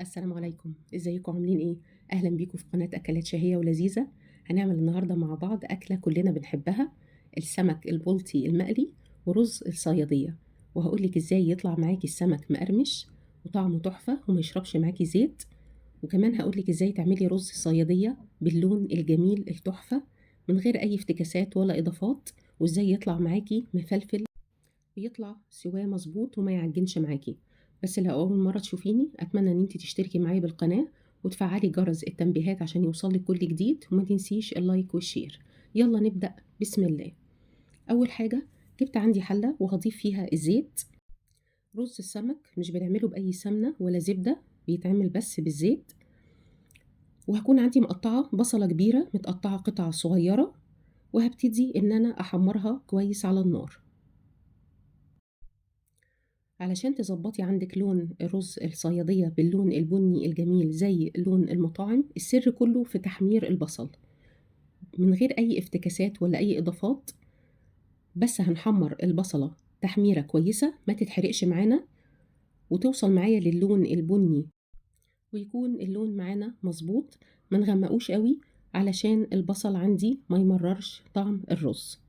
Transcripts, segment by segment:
السلام عليكم، ازيكم عاملين ايه؟ اهلا بيكم في قناة اكلات شهية ولذيذة. هنعمل النهاردة مع بعض اكلة كلنا بنحبها، السمك البلطي المقلي ورز الصيادية. وهقولك ازاي يطلع معاكي السمك مقرمش وطعمه تحفة وما يشربش معاكي زيت. وكمان هقولك ازاي تعملي رز الصيادية باللون الجميل التحفة من غير اي افتكاسات ولا اضافات، وازاي يطلع معاكي مفلفل بيطلع سواه مظبوط وما يعجنش معاكي. بس لو اول مره تشوفيني اتمنى ان انت تشتركي معايا بالقناه وتفعلي جرس التنبيهات عشان يوصلك كل جديد، وما تنسيش اللايك والشير. يلا نبدا، بسم الله. اول حاجه جبت عندي حله وهضيف فيها الزيت. رز السمك مش بنعمله باي سمنه ولا زبده، بيتعمل بس بالزيت. وهكون عندي مقطعه بصله كبيره متقطعه قطع صغيره، وهبتدي ان انا احمرها كويس على النار. علشان تظبطي عندك لون الرز الصيادية باللون البني الجميل زي لون المطاعم، السر كله في تحمير البصل من غير أي افتكاسات ولا أي إضافات. بس هنحمر البصلة تحميرة كويسة ما تتحرقش معانا، وتوصل معايا للون البني، ويكون اللون معانا مظبوط. ما نغمقوش قوي علشان البصل عندي ما يمررش طعم الرز.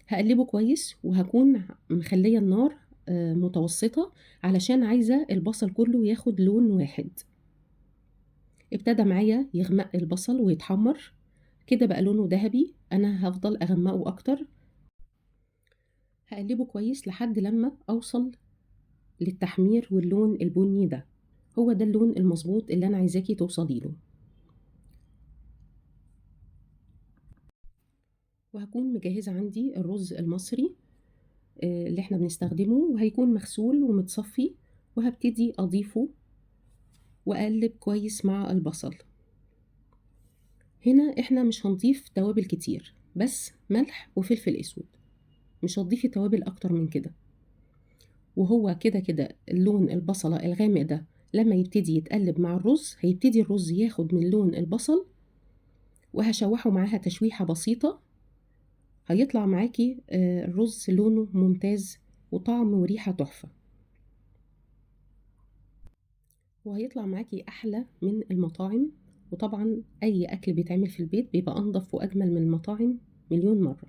هقلبه كويس وهكون مخلية النار متوسطة علشان عايزة البصل كله ياخد لون واحد. ابتدى معايا يغمق البصل ويتحمر كده، بقى لونه ذهبي. انا هفضل اغمقه اكتر، هقلبه كويس لحد لما اوصل للتحمير واللون البني ده. هو ده اللون المظبوط اللي انا عايزاكي توصلي له. وهكون مجهزة عندي الرز المصري اللي احنا بنستخدمه، وهيكون مغسول ومتصفي. وهبتدي اضيفه واقلب كويس مع البصل. هنا احنا مش هنضيف توابل كتير، بس ملح وفلفل اسود، مش هتضيفي توابل اكتر من كده. وهو كده كده اللون البصلة الغامق ده لما يبتدي يتقلب مع الرز هيبتدي الرز ياخد من لون البصل، وهشوحه معاها تشويحة بسيطة. هيطلع معاكي الرز لونه ممتاز وطعم وريحة تحفة، وهيطلع معاكي أحلى من المطاعم. وطبعا أي أكل بيتعمل في البيت بيبقى أنضف وأجمل من المطاعم مليون مرة.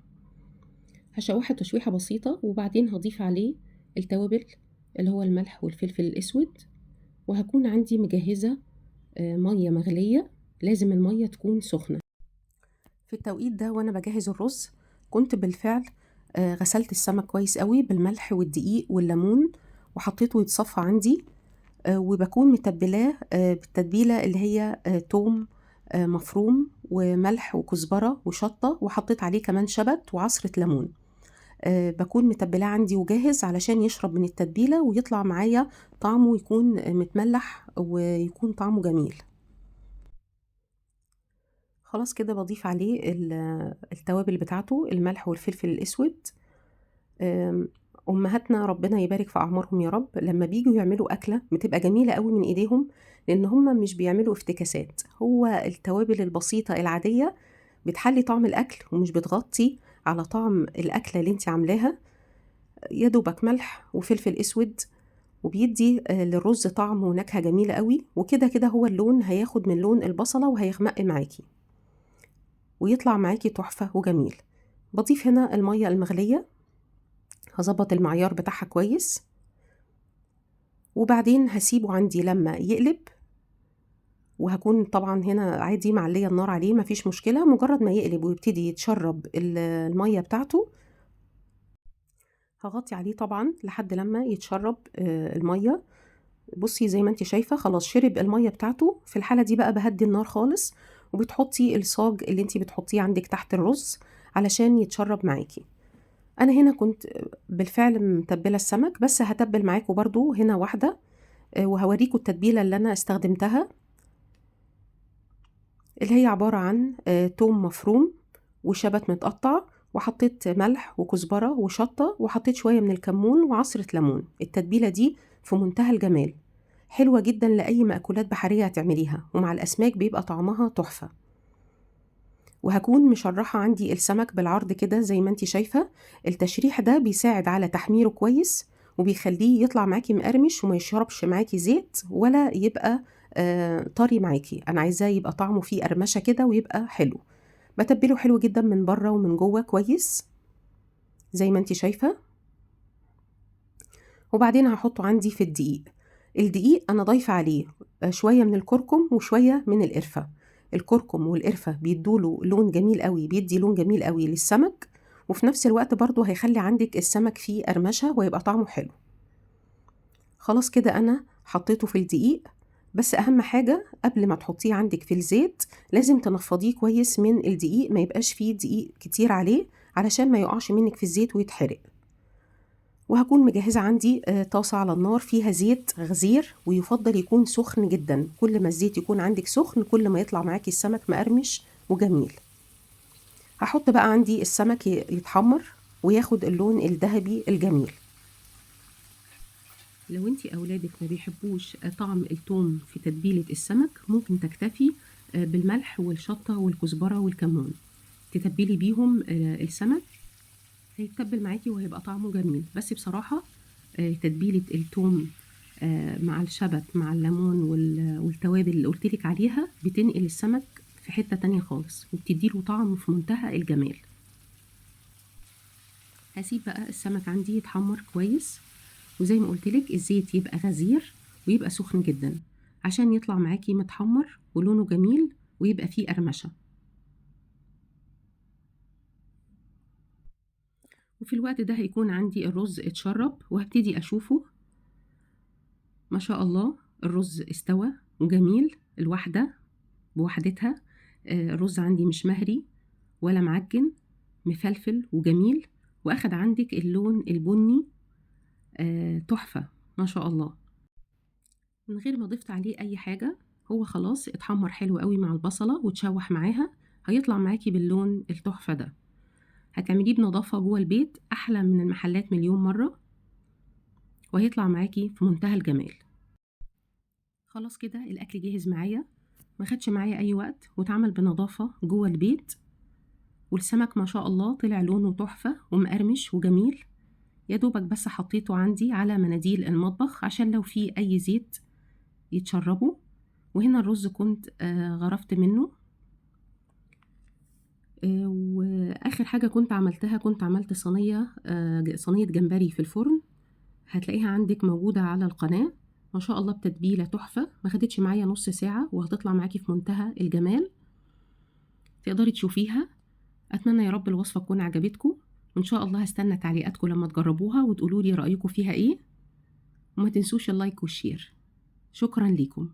هشوحه تشويحة بسيطة وبعدين هضيف عليه التوابل اللي هو الملح والفلفل الأسود. وهكون عندي مجهزة مية مغلية، لازم المية تكون سخنة. في التوقيت ده وأنا بجهز الرز كنت بالفعل غسلت السمك كويس قوي بالملح والدقيق والليمون وحطيته يتصفى عندي. وبكون متبلاه بالتتبيلة اللي هي توم مفروم وملح وكزبرة وشطة، وحطيت عليه كمان شبت وعصرة ليمون. بكون متبلاه عندي وجاهز علشان يشرب من التتبيلة ويطلع معايا طعمه يكون متملح ويكون طعمه جميل. خلاص كده بضيف عليه التوابل بتاعته، الملح والفلفل الأسود. أمهاتنا ربنا يبارك في أعمارهم يا رب، لما بيجوا يعملوا أكلة بتبقى جميلة قوي من إيديهم، لأن هما مش بيعملوا افتكاسات. هو التوابل البسيطة العادية بتحلي طعم الأكل ومش بتغطي على طعم الأكلة اللي انت عاملاها. يا دوبك ملح وفلفل أسود، وبيدي للرز طعم ونكهة جميلة قوي. وكده كده هو اللون هياخد من لون البصلة وهيغمق معاكي ويطلع معاكي تحفة وجميل. بضيف هنا المية المغلية، هظبط المعيار بتاعها كويس، وبعدين هسيبه عندي لما يقلب. وهكون طبعا هنا عادي معلية النار عليه، مفيش مشكلة. مجرد ما يقلب ويبتدي يتشرب المية بتاعته هغطي عليه طبعا لحد لما يتشرب المية. بصي زي ما انت شايفة خلاص شرب المية بتاعته. في الحالة دي بقى بهدي النار خالص، وبتحطي الصاج اللي انت بتحطيه عندك تحت الرز علشان يتشرب معاكي. انا هنا كنت بالفعل متبلة السمك، بس هتبل معاكم برضو هنا واحدة وهوريكم التتبيلة اللي انا استخدمتها، اللي هي عبارة عن توم مفروم وشبت متقطع، وحطيت ملح وكزبرة وشطة، وحطيت شوية من الكمون وعصرة ليمون. التتبيلة دي في منتهى الجمال، حلوة جدا لأي مأكولات بحرية هتعمليها، ومع الأسماك بيبقى طعمها تحفة. وهكون مشرحة عندي السمك بالعرض كده زي ما انتي شايفة. التشريح ده بيساعد على تحميره كويس، وبيخليه يطلع معاكي مقرمش وما يشربش معاكي زيت ولا يبقى طري معاكي، انا عايزاه يبقى طعمه فيه قرمشه كده ويبقى حلو. بتبله حلو جدا من بره ومن جوه كويس زي ما انتي شايفه. وبعدين هحطه عندي في الدقيق. الدقيق انا ضايفه عليه شويه من الكركم وشويه من القرفه. الكركم والقرفه بيدوله لون جميل قوي، بيدي لون جميل قوي للسمك، وفي نفس الوقت برضو هيخلي عندك السمك فيه قرمشه ويبقى طعمه حلو. خلاص كده انا حطيته في الدقيق. بس اهم حاجه قبل ما تحطيه عندك في الزيت لازم تنفضيه كويس من الدقيق، ما يبقاش فيه دقيق كتير عليه علشان ما يقعش منك في الزيت ويتحرق. وهكون مجهزة عندي طاسة على النار فيها زيت غزير، ويفضل يكون سخن جدا. كل ما الزيت يكون عندك سخن كل ما يطلع معاكي السمك مقرمش وجميل. هحط بقى عندي السمك يتحمر وياخد اللون الذهبي الجميل. لو انتي اولادك ما بيحبوش طعم الثوم في تتبيلة السمك، ممكن تكتفي بالملح والشطة والكزبرة والكمون، تتبلي بيهم السمك، هيتبل معاكي وهيبقى طعمه جميل. بس بصراحة تتبيلة الثوم مع الشبت مع الليمون والتوابل اللي قلتلك عليها بتنقل السمك في حتة تانية خالص وبتديله طعم في منتهى الجمال. هسيب بقى السمك عندي يتحمر كويس، وزي ما قلتلك الزيت يبقى غزير ويبقى سخن جدا عشان يطلع معاكي متحمر ولونه جميل ويبقى فيه قرمشة. وفي الوقت ده هيكون عندي الرز اتشرب، وهبتدي اشوفه. ما شاء الله الرز استوى وجميل، الواحدة بوحدتها. الرز عندي مش مهري ولا معجن، مفلفل وجميل، واخد عندك اللون البني تحفة ما شاء الله، من غير ما ضفت عليه اي حاجة. هو خلاص اتحمر حلو قوي مع البصلة وتشوح معاها، هيطلع معاكي باللون التحفة ده. هتعمليه بنظافة جوه البيت احلى من المحلات مليون مرة، وهيطلع معاكي في منتهى الجمال. خلاص كده الاكل جاهز معايا، ما خدش معايا اي وقت، واتعمل بنظافة جوه البيت، والسمك ما شاء الله طلع لونه تحفة ومقرمش وجميل. يا دوبك بس حطيته عندي على مناديل المطبخ عشان لو في اي زيت يتشربه. وهنا الرز كنت غرفت منه. واخر حاجة كنت عملتها، كنت عملت صينية جمبري في الفرن، هتلاقيها عندك موجودة على القناة. ما شاء الله بتتبيلة تحفة، ما خدتش معايا نص ساعة وهتطلع معاكي في منتهى الجمال. تقدري تشوفيها. اتمنى يا رب الوصفة تكون عجبتكم، وان شاء الله هستنى تعليقاتكم لما تجربوها وتقولوا لي رأيكم فيها ايه. وما تنسوش اللايك والشير. شكرا ليكم.